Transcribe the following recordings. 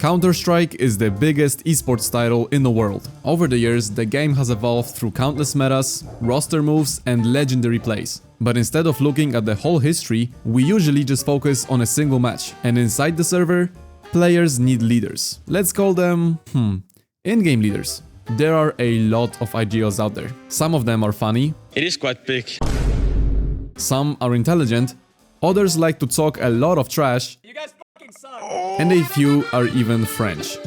Counter-Strike is the biggest esports title in the world. Over the years, the game has evolved through countless metas, roster moves, and legendary plays. But instead of looking at the whole history, we usually just focus on a single match. And inside the server, players need leaders. Let's call them, in-game leaders. There are a lot of IGLs out there. Some of them are funny. It is quite big. Some are intelligent. Others like to talk a lot of trash. You guys fucking suck. And a few are even French.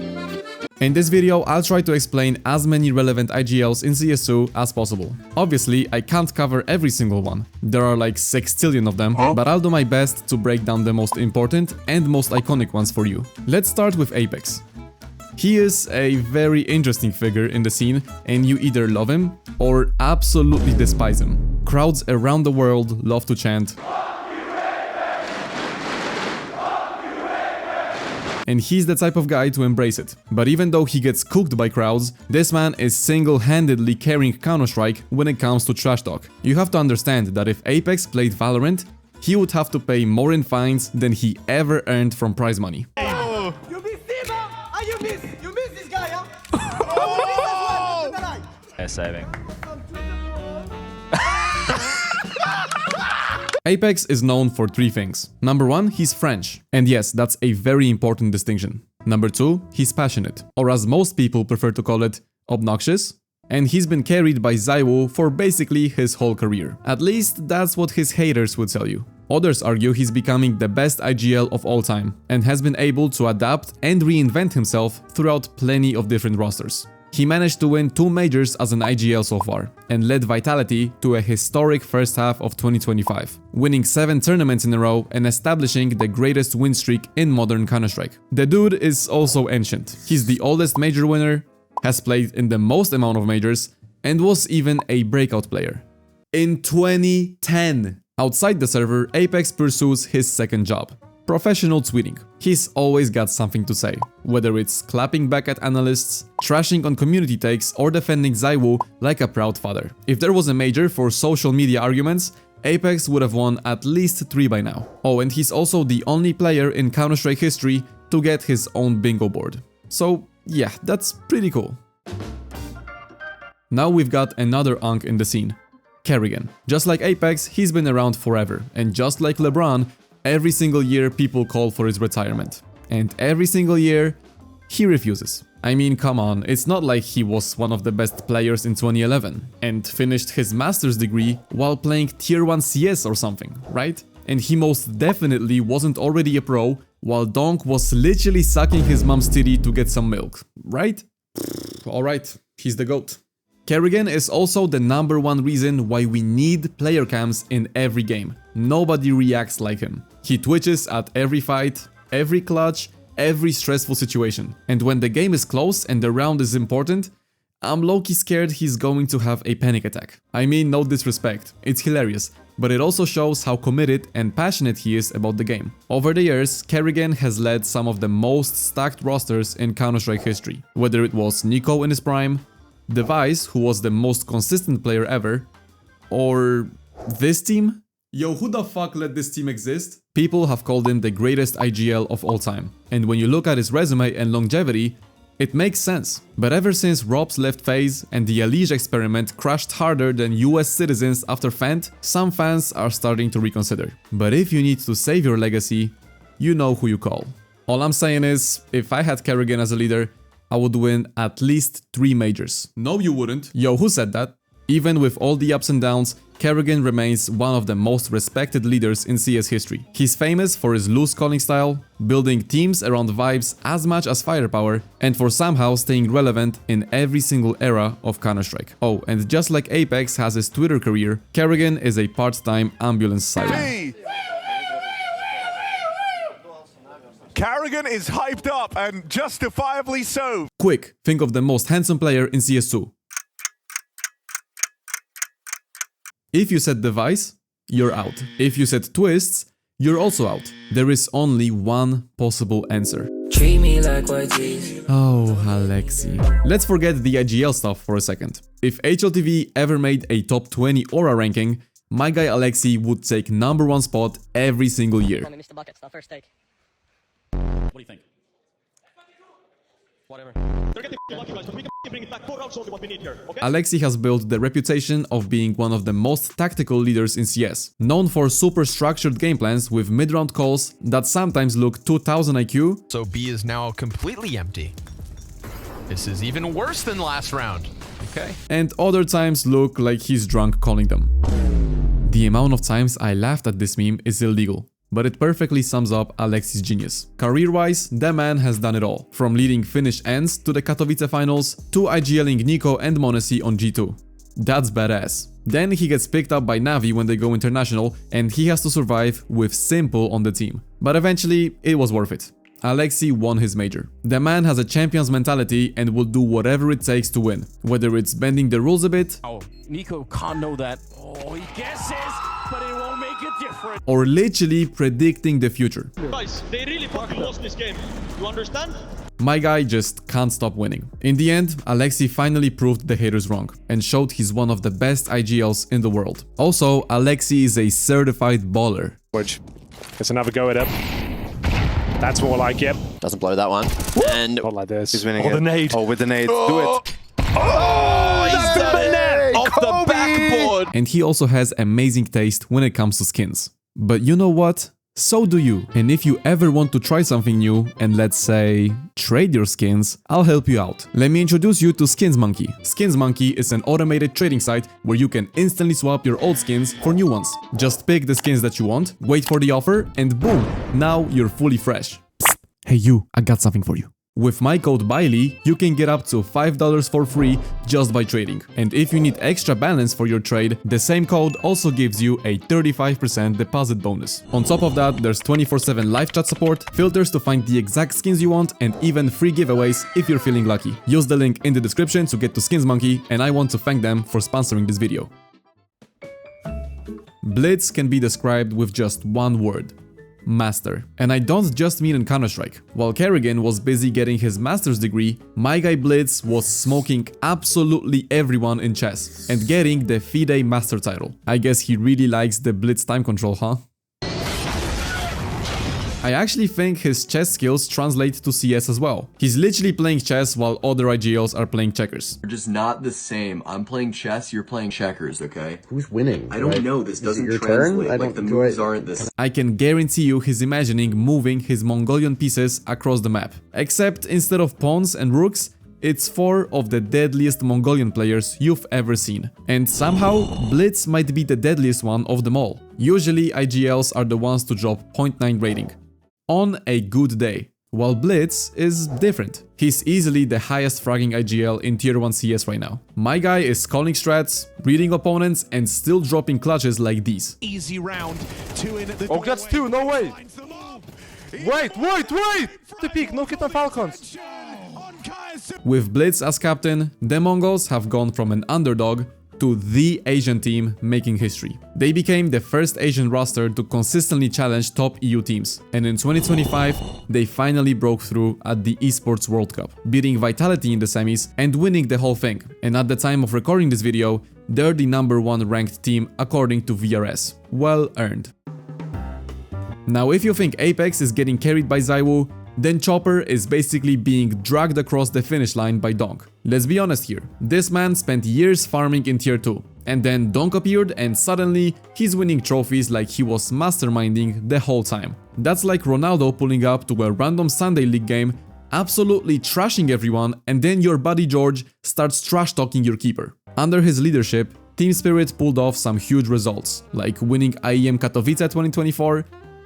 In this video, I'll try to explain as many relevant IGLs in CS2 as possible. Obviously, I can't cover every single one. There are like 6 trillion of them, but I'll do my best to break down the most important and most iconic ones for you. Let's start with Apex. He is a very interesting figure in the scene, and you either love him or absolutely despise him. Crowds around the world love to chant, and he's the type of guy to embrace it. But even though he gets cooked by crowds, this man is single-handedly carrying Counter-Strike when it comes to trash talk. You have to understand that if Apex played Valorant, he would have to pay more in fines than he ever earned from prize money. You miss him, huh? You miss this guy, huh? Saving. Apex is known for 3 things. Number 1, he's French. And yes, that's a very important distinction. Number 2, he's passionate. Or as most people prefer to call it, obnoxious. And he's been carried by Siuhy for basically his whole career. At least that's what his haters would tell you. Others argue he's becoming the best IGL of all time and has been able to adapt and reinvent himself throughout plenty of different rosters. He managed to win 2 majors as an IGL so far, and led Vitality to a historic first half of 2025, winning 7 tournaments in a row and establishing the greatest win streak in modern Counter-Strike. The dude is also ancient. He's the oldest major winner, has played in the most amount of majors, and was even a breakout player. In 2010, outside the server, Apex pursues his second job. Professional tweeting. He's always got something to say, whether it's clapping back at analysts, trashing on community takes, or defending Siuhy like a proud father. If there was a major for social media arguments, Apex would have won at least 3 by now. Oh, and he's also the only player in Counter-Strike history to get his own bingo board. So yeah, that's pretty cool. Now we've got another unk in the scene, Karrigan. Just like Apex, he's been around forever, and just like LeBron, every single year people call for his retirement. And every single year, he refuses. I mean, come on, it's not like he was one of the best players in 2011 and finished his master's degree while playing tier 1 CS or something, right? And he most definitely wasn't already a pro while Donk was literally sucking his mom's titty to get some milk, right? Alright, he's the GOAT. Karrigan is also the number 1 reason why we need player cams in every game. Nobody reacts like him. He twitches at every fight, every clutch, every stressful situation. And when the game is close and the round is important, I'm low-key scared he's going to have a panic attack. I mean, no disrespect, it's hilarious, but it also shows how committed and passionate he is about the game. Over the years, Karrigan has led some of the most stacked rosters in Counter-Strike history. Whether it was Nico in his prime, Device, who was the most consistent player ever, or this team? Yo, who the fuck let this team exist? People have called him the greatest IGL of all time. And when you look at his resume and longevity, it makes sense. But ever since Rob's left phase and the Elige experiment crashed harder than US citizens after Fent, some fans are starting to reconsider. But if you need to save your legacy, you know who you call. All I'm saying is, if I had Karrigan as a leader, I would win at least 3 majors. No, you wouldn't. Yo, who said that? Even with all the ups and downs, Karrigan remains one of the most respected leaders in CS history. He's famous for his loose calling style, building teams around vibes as much as firepower, and for somehow staying relevant in every single era of Counter-Strike. Oh, and just like Apex has his Twitter career, Karrigan is a part-time ambulance siren. Hey. Karrigan is hyped up, and justifiably so. Quick, think of the most handsome player in CS2. If you said Device, you're out. If you said Twists, you're also out. There is only one possible answer. Treat me like white teeth. Oh, Aleksib. Let's forget the IGL stuff for a second. If HLTV ever made a top 20 aura ranking, my guy Aleksib would take number 1 spot every single year. Mr. Buckets, the first take. What do you think? Whatever. They're getting lucky, guys, but we can bring it back. 4 rounds only what we need here, okay? Aleksib has built the reputation of being one of the most tactical leaders in CS, known for super structured game plans with mid-round calls that sometimes look 2000 IQ. So B is now completely empty. This is even worse than last round. Okay. And other times look like he's drunk calling them. The amount of times I laughed at this meme is illegal, but it perfectly sums up Aleksib's genius. Career-wise, the man has done it all, from leading Finnish Ents to the Katowice finals, to IGLing Nico and m0NESY on G2. That's badass. Then he gets picked up by Navi when they go international, and he has to survive with Simple on the team. But eventually, it was worth it. Aleksib won his major. The man has a champion's mentality and will do whatever it takes to win, whether it's bending the rules a bit, Oh, Nico can't know that. Oh, he guesses, but it won't make a difference. or literally predicting the future. Guys, they really fucking lost this game. You understand? My guy just can't stop winning. In the end, Aleksib finally proved the haters wrong and showed he's one of the best IGLs in the world. Also, Aleksib is a certified baller. Which it's another go at it. That's more like it. Doesn't blow that one. And Not like this. He's winning Oh, it. the nade. Oh, with the nade. Do it. Oh, he's done it off the backboard. And he also has amazing taste when it comes to skins. But you know what? So do you. And if you ever want to try something new and let's say trade your skins, I'll help you out. Let me introduce you to Skins Monkey. Skins Monkey is an automated trading site where you can instantly swap your old skins for new ones. Just pick the skins that you want, wait for the offer, and boom, now you're fully fresh. Psst. Hey you, I got something for you. With my code Biley, you can get up to $5 for free just by trading. And if you need extra balance for your trade, the same code also gives you a 35% deposit bonus. On top of that, there's 24/7 live chat support, filters to find the exact skins you want, and even free giveaways if you're feeling lucky. Use the link in the description to get to Skins Monkey, and I want to thank them for sponsoring this video. Blitz can be described with just one word. Master. And I don't just mean in Counter-Strike. While Karrigan was busy getting his master's degree, my guy Blitz was smoking absolutely everyone in chess and getting the FIDE master title. I guess he really likes the Blitz time control, huh? I actually think his chess skills translate to CS as well. He's literally playing chess while other IGLs are playing checkers. They're just not the same. I'm playing chess, you're playing checkers, okay? who's winning? I don't know, this doesn't your translate. turn? Like, the moves aren't the same. I can guarantee you he's imagining moving his Mongolian pieces across the map. Except instead of pawns and rooks, it's 4 of the deadliest Mongolian players you've ever seen. And somehow, Blitz might be the deadliest one of them all. Usually IGLs are the ones to drop 0.9 rating. On a good day. While Blitz is different. He's easily the highest fragging IGL in tier 1 CS right now. My guy is calling strats, reading opponents, and still dropping clutches like these. Easy round. 2 in at the Oh, that's 2, no way. Wait. The peak, no hit on Falcons. With Blitz as captain, the Mongols have gone from an underdog to the Asian team making history. They became the first Asian roster to consistently challenge top EU teams, and in 2025 they finally broke through at the Esports World Cup, beating Vitality in the semis and winning the whole thing. And at the time of recording this video, they're the #1 ranked team according to VRS. Well earned. Now if you think Apex is getting carried by ZywOo, then Chopper is basically being dragged across the finish line by Donk. Let's be honest here, this man spent years farming in tier 2, and then Donk appeared and suddenly he's winning trophies like he was masterminding the whole time. That's like Ronaldo pulling up to a random Sunday League game, absolutely trashing everyone, and then your buddy George starts trash talking your keeper. Under his leadership, Team Spirit pulled off some huge results, like winning IEM Katowice 2024,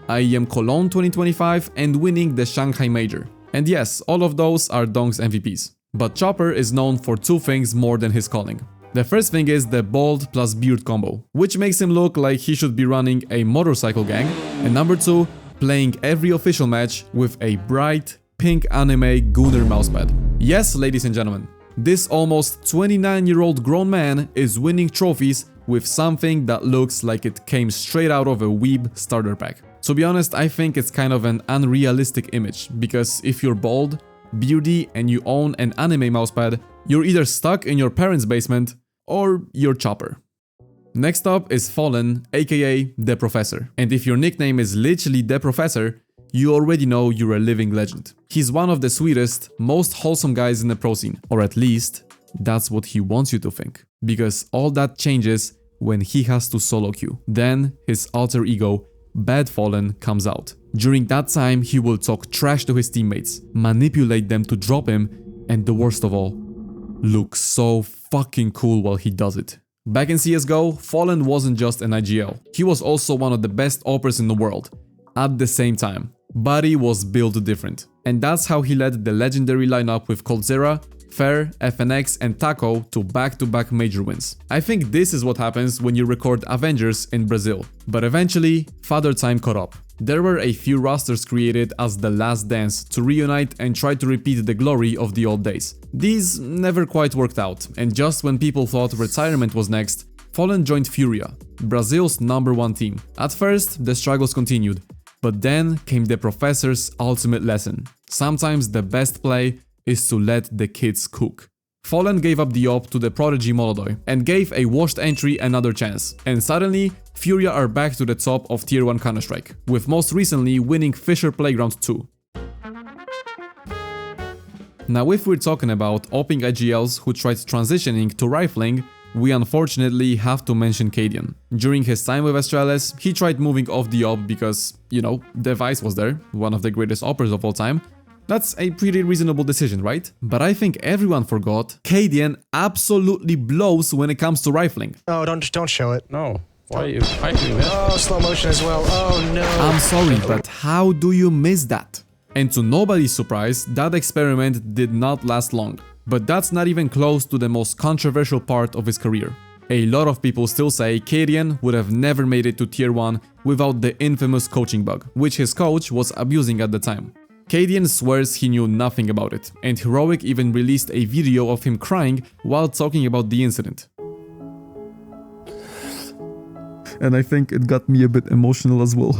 IEM Cologne 2025 and winning the Shanghai Major. And yes, all of those are Donk's MVPs. But Chopper is known for 2 things more than his calling. The first thing is the bald plus beard combo, which makes him look like he should be running a motorcycle gang. And number 2, playing every official match with a bright pink anime Gunner mousepad. Yes, ladies and gentlemen, this almost 29-year-old grown man is winning trophies with something that looks like it came straight out of a Weeb starter pack. To be honest, I think it's kind of an unrealistic image, because if you're bald, beardy and you own an anime mousepad, you're either stuck in your parents' basement or you're Chopper. Next up is Fallen, aka The Professor. And if your nickname is literally The Professor, you already know you're a living legend. He's one of the sweetest, most wholesome guys in the pro scene, or at least that's what he wants you to think. Because all that changes when he has to solo queue. Then his alter ego, Bad Fallen, comes out. During that time, he will talk trash to his teammates, manipulate them to drop him, and the worst of all, look so fucking cool while he does it. Back in CSGO, Fallen wasn't just an IGL, he was also one of the best operators in the world, at the same time. But he was built different. And that's how he led the legendary lineup with Coldzera, Fair, FNX and Taco to back-to-back major wins. I think this is what happens when you record Avengers in Brazil. But eventually, Father Time caught up. There were a few rosters created as the last dance to reunite and try to repeat the glory of the old days. These never quite worked out, and just when people thought retirement was next, Fallen joined Furia, Brazil's #1 team. At first, the struggles continued, but then came the professor's ultimate lesson. Sometimes the best play is to let the kids cook. Fallen gave up the op to the prodigy Molodoi and gave a washed entry another chance. And suddenly, Furia are back to the top of Tier 1 Counter-Strike, with most recently winning Fisher Playground 2. Now if we're talking about opping IGLs who tried transitioning to rifling, we unfortunately have to mention Cadian. During his time with Astralis, he tried moving off the op because, you know, Device was there, one of the greatest operators of all time. That's a pretty reasonable decision, right? But I think everyone forgot Cadian absolutely blows when it comes to rifling. Oh, don't show it. No. Why are you doing that? Oh, slow motion as well. Oh no. I'm sorry, but how do you miss that? And to nobody's surprise, that experiment did not last long. But that's not even close to the most controversial part of his career. A lot of people still say Cadian would have never made it to Tier 1 without the infamous coaching bug, which his coach was abusing at the time. Cadian swears he knew nothing about it, and Heroic even released a video of him crying while talking about the incident. And I think it got me a bit emotional as well.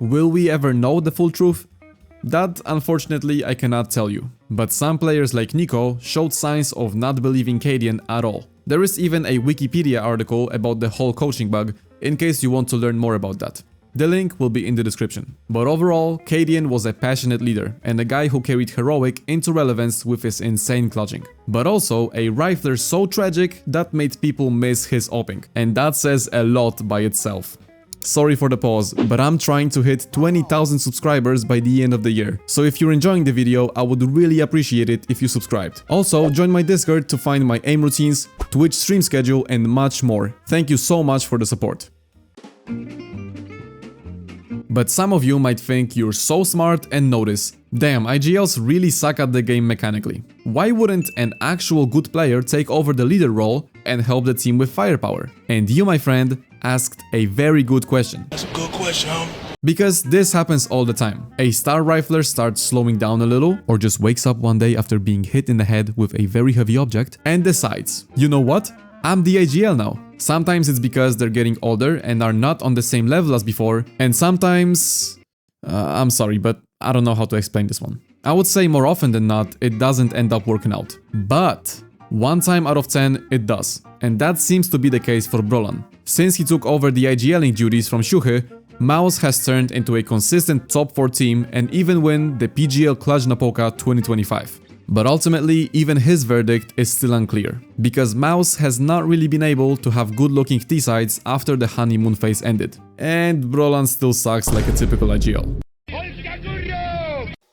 Will we ever know the full truth? That, unfortunately, I cannot tell you. But some players like Nico showed signs of not believing Cadian at all. There is even a Wikipedia article about the whole coaching bug, in case you want to learn more about that. The link will be in the description. But overall, Cadian was a passionate leader and a guy who carried Heroic into relevance with his insane clutching. But also a rifler so tragic that made people miss his opping. And that says a lot by itself. Sorry for the pause, but I'm trying to hit 20,000 subscribers by the end of the year. So if you're enjoying the video, I would really appreciate it if you subscribed. Also, join my Discord to find my aim routines, Twitch stream schedule and much more. Thank you so much for the support. But some of you might think you're so smart and notice, damn, IGLs really suck at the game mechanically. Why wouldn't an actual good player take over the leader role and help the team with firepower? And you, my friend, asked a very good question. That's a good question, homie. Because this happens all the time. A star rifler starts slowing down a little, or just wakes up one day after being hit in the head with a very heavy object and decides, you know what? I'm the IGL now. Sometimes it's because they're getting older and are not on the same level as before, and sometimes... I'm sorry, but I don't know how to explain this one. I would say more often than not, it doesn't end up working out. But 1 time out of 10, it does. And that seems to be the case for Brollan. Since he took over the IGLing duties from Siuhy, Mouse has turned into a consistent top 4 team and even win the PGL Clutch Napoca 2025. But ultimately, even his verdict is still unclear, because Mouse has not really been able to have good-looking T-sides after the honeymoon phase ended. And Brollan still sucks like a typical IGL.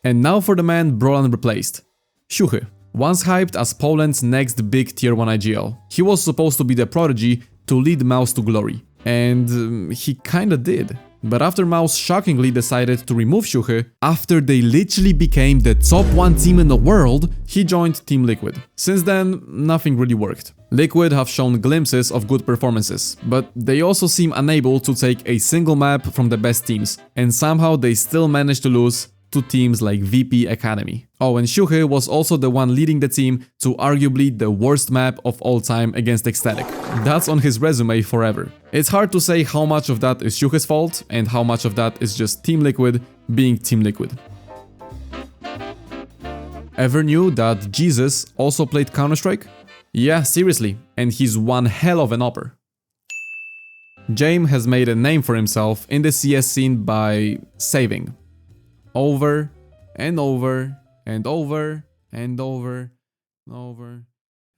And now for the man Brollan replaced. Siuhy. Once hyped as Poland's next big Tier 1 IGL, he was supposed to be the prodigy to lead Mouse to glory. And he kinda did. But after Mouse shockingly decided to remove Siuhy, after they literally became the top 1 team in the world, he joined Team Liquid. Since then, nothing really worked. Liquid have shown glimpses of good performances, but they also seem unable to take a single map from the best teams, and somehow they still managed to lose to teams like VP Academy. Oh, and Siuhy was also the one leading the team to arguably the worst map of all time against Ecstatic. That's on his resume forever. It's hard to say how much of that is Siuhy's fault and how much of that is just Team Liquid being Team Liquid. Ever knew that Jesus also played Counter-Strike? Yeah, seriously, and he's one hell of an opper. Jame has made a name for himself in the CS scene by saving. over and over and over and over and over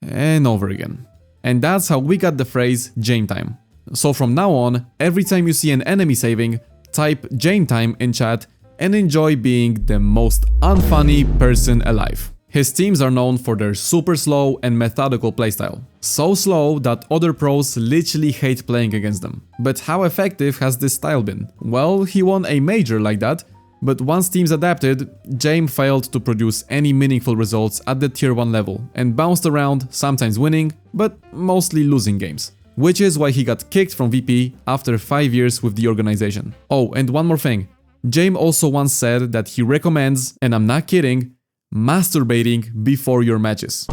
and over again. And that's how we got the phrase Jame time. So from now on, every time you see an enemy saving, type Jame time in chat and enjoy being the most unfunny person alive. His teams are known for their super slow and methodical playstyle. So slow that other pros literally hate playing against them. But how effective has this style been? Well, he won a major like that, but once teams adapted, Jame failed to produce any meaningful results at the tier 1 level and bounced around, sometimes winning, but mostly losing games. Which is why he got kicked from VP after 5 years with the organization. Oh, and one more thing. Jame also once said that he recommends, and I'm not kidding, masturbating before your matches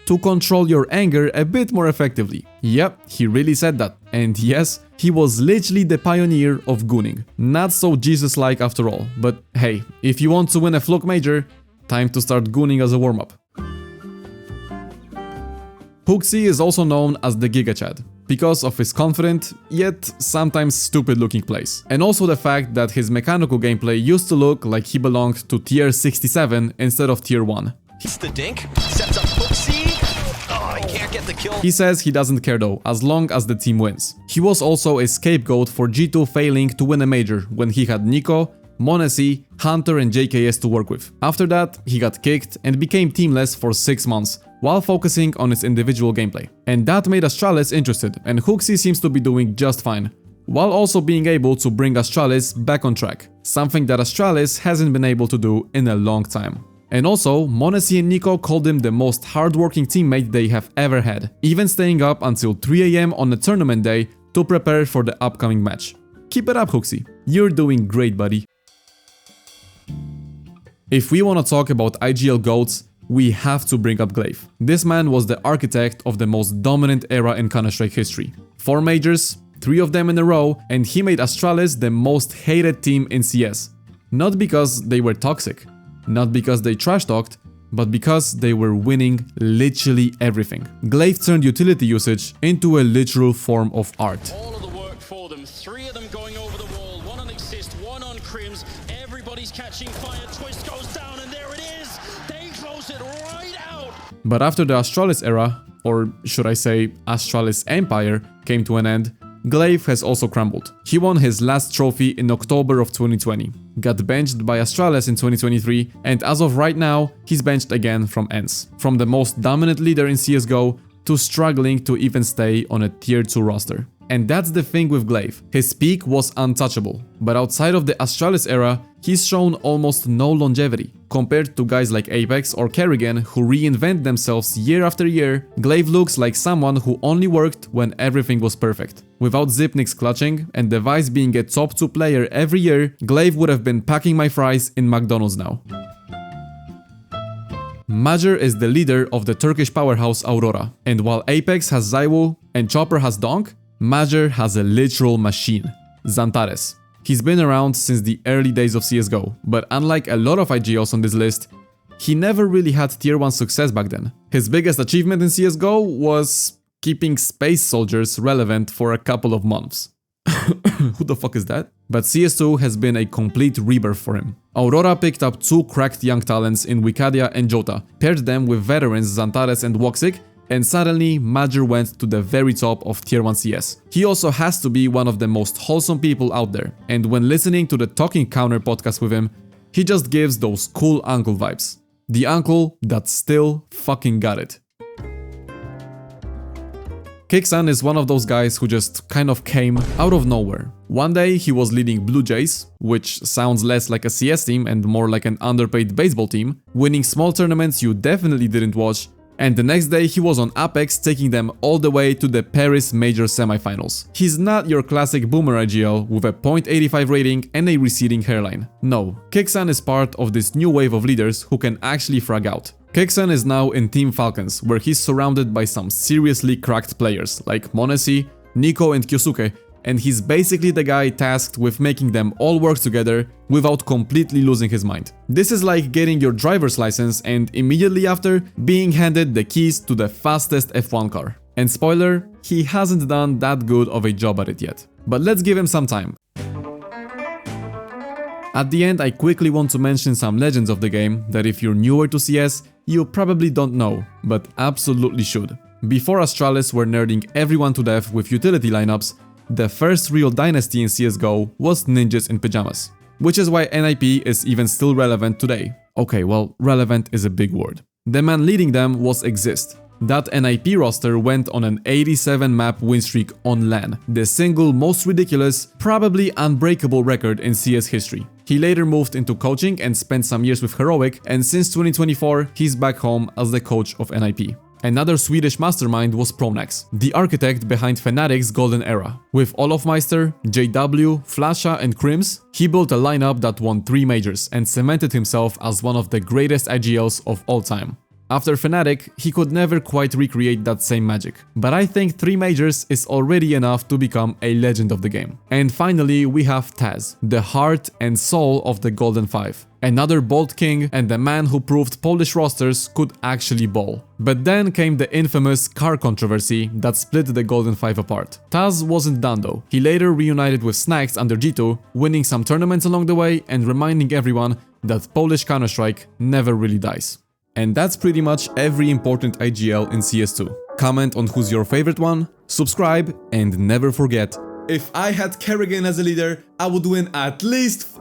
to control your anger a bit more effectively. Yep, he really said that. And yes, he was literally the pioneer of gooning. Not so Jesus-like after all, but hey, if you want to win a Flock Major, time to start gooning as a warm-up. Hooxi is also known as the Giga Chad because of his confident, yet sometimes stupid looking plays. And also the fact that his mechanical gameplay used to look like he belonged to tier 67 instead of tier 1. He's the dink, sets up Hooxi. Oh, he can't get the kill. He says he doesn't care though, as long as the team wins. He was also a scapegoat for G2 failing to win a major when he had Nico, Monacy, Hunter and JKS to work with. After that, he got kicked and became teamless for 6 months, while focusing on his individual gameplay. And that made Astralis interested, and Hooxi seems to be doing just fine, while also being able to bring Astralis back on track, something that Astralis hasn't been able to do in a long time. And also, Monacy and Nico called him the most hardworking teammate they have ever had, even staying up until 3 AM on a tournament day to prepare for the upcoming match. Keep it up, Hooxi. You're doing great, buddy. If we want to talk about IGL GOATs, we have to bring up Glaive. This man was the architect of the most dominant era in Counter-Strike history. 4 majors, 3 of them in a row, and he made Astralis the most hated team in CS. Not because they were toxic, not because they trash-talked, but because they were winning literally everything. Glaive turned utility usage into a literal form of art. All of the work for them. 3 of them going over the wall. 1 on Assist, 1 on Crims. Everybody's catching fire. Twist goes down, and there it is. They close it right out. But after the Astralis era, or should I say Astralis Empire, came to an end, Glaive has also crumbled. He won his last trophy in October of 2020, got benched by Astralis in 2023, and as of right now, he's benched again from ENCE. From the most dominant leader in CSGO to struggling to even stay on a tier 2 roster. And that's the thing with Glaive. His peak was untouchable, but outside of the Astralis era, he's shown almost no longevity. Compared to guys like Apex or Karrigan who reinvent themselves year after year, Glaive looks like someone who only worked when everything was perfect. Without Zipnik's clutching and Device being a top 2 player every year, Glaive would have been packing my fries in McDonald's now. Major is the leader of the Turkish powerhouse Aurora, and while Apex has Zywoo and Chopper has Donk, Major has a literal machine, Xantares. He's been around since the early days of CSGO, but unlike a lot of IGLs on this list, he never really had tier 1 success back then. His biggest achievement in CSGO was keeping space soldiers relevant for a couple of months. Who the fuck is that? But CS2 has been a complete rebirth for him. Aurora picked up 2 cracked young talents in Wikadia and Jota, paired them with veterans Xantares and Woxic, and suddenly Major went to the very top of tier 1 CS. He also has to be one of the most wholesome people out there, and when listening to the Talking Counter podcast with him, he just gives those cool uncle vibes. The uncle that still fucking got it. Kyxsan is one of those guys who just kind of came out of nowhere. One day he was leading Blue Jays, which sounds less like a CS team and more like an underpaid baseball team, winning small tournaments you definitely didn't watch, and the next day he was on Apex taking them all the way to the Paris Major semifinals. He's not your classic boomer IGL with a .85 rating and a receding hairline. No, Kyxsan is part of this new wave of leaders who can actually frag out. Kyxsan is now in Team Falcons, where he's surrounded by some seriously cracked players like Monacy, Nico and Kyosuke, and he's basically the guy tasked with making them all work together without completely losing his mind. This is like getting your driver's license and immediately after being handed the keys to the fastest F1 car. And spoiler, he hasn't done that good of a job at it yet. But let's give him some time. At the end, I quickly want to mention some legends of the game that if you're newer to CS, you probably don't know, but absolutely should. Before Astralis were nerding everyone to death with utility lineups, the first real dynasty in CSGO was Ninjas in Pyjamas. Which is why NIP is even still relevant today. Okay, well, relevant is a big word. The man leading them was Exist. That NIP roster went on an 87 map win streak on LAN, the single most ridiculous, probably unbreakable record in CS history. He later moved into coaching and spent some years with Heroic, and since 2024 he's back home as the coach of NIP. Another Swedish mastermind was Pronax, the architect behind Fnatic's golden era. With Olofmeister, JW, Flasha and Crims, he built a lineup that won 3 majors and cemented himself as one of the greatest IGLs of all time. After Fnatic, he could never quite recreate that same magic, but I think 3 majors is already enough to become a legend of the game. And finally, we have Taz, the heart and soul of the Golden Five. Another bold king and the man who proved Polish rosters could actually ball. But then came the infamous car controversy that split the Golden Five apart. Taz wasn't done though. He later reunited with Snax under G2, winning some tournaments along the way and reminding everyone that Polish Counter-Strike never really dies. And that's pretty much every important IGL in CS2. Comment on who's your favorite one, subscribe, and never forget, if I had Karrigan as a leader, I would win at least